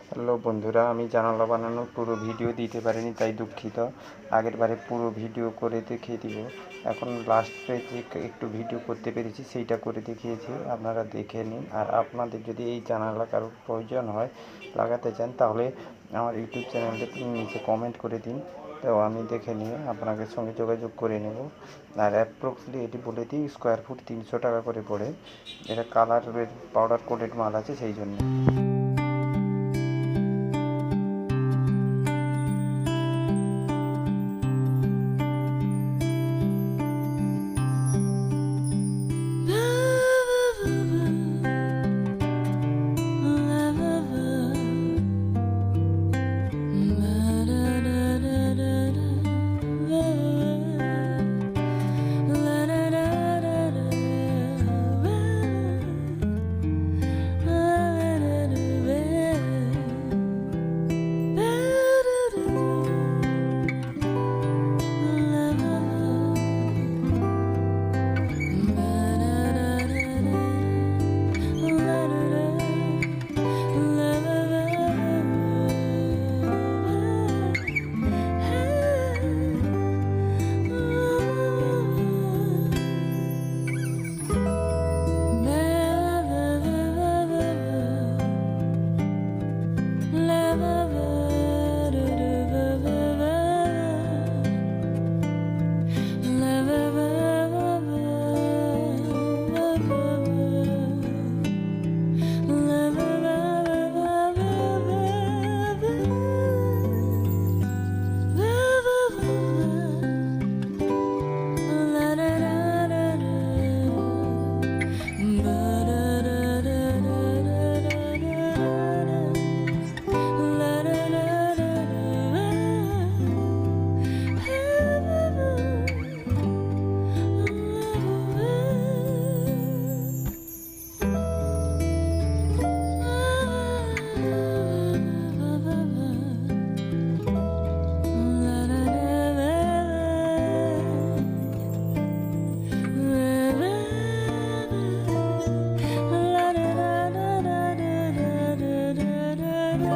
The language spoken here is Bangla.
হ্যালো বন্ধুরা, আমি জানালা বানানোর পুরো ভিডিও দিতে পারিনি, তাই দুঃখিত। আগের বারে পুরো ভিডিও করে দেখিয়ে দিব। এখন লাস্ট পেজে একটু ভিডিও করতে পেরেছি, সেইটা করে দেখিয়েছি, আপনারা দেখে নিন। আর আপনাদের যদি এই জানালা কারোর প্রয়োজন হয়, লাগাতে চান, তাহলে আমার ইউটিউব চ্যানেলটাতে নিচে কমেন্ট করে দিন, তো আমি দেখে নিয়ে আপনাদের সঙ্গে যোগাযোগ করে নেব। আর অ্যাপ্রক্সলি এটি বলে দিই, স্কোয়ার ফুট 300 টাকা করে পড়ে। এটা কালারের পাউডার কোটেড মাল আছে, সেই জন্য।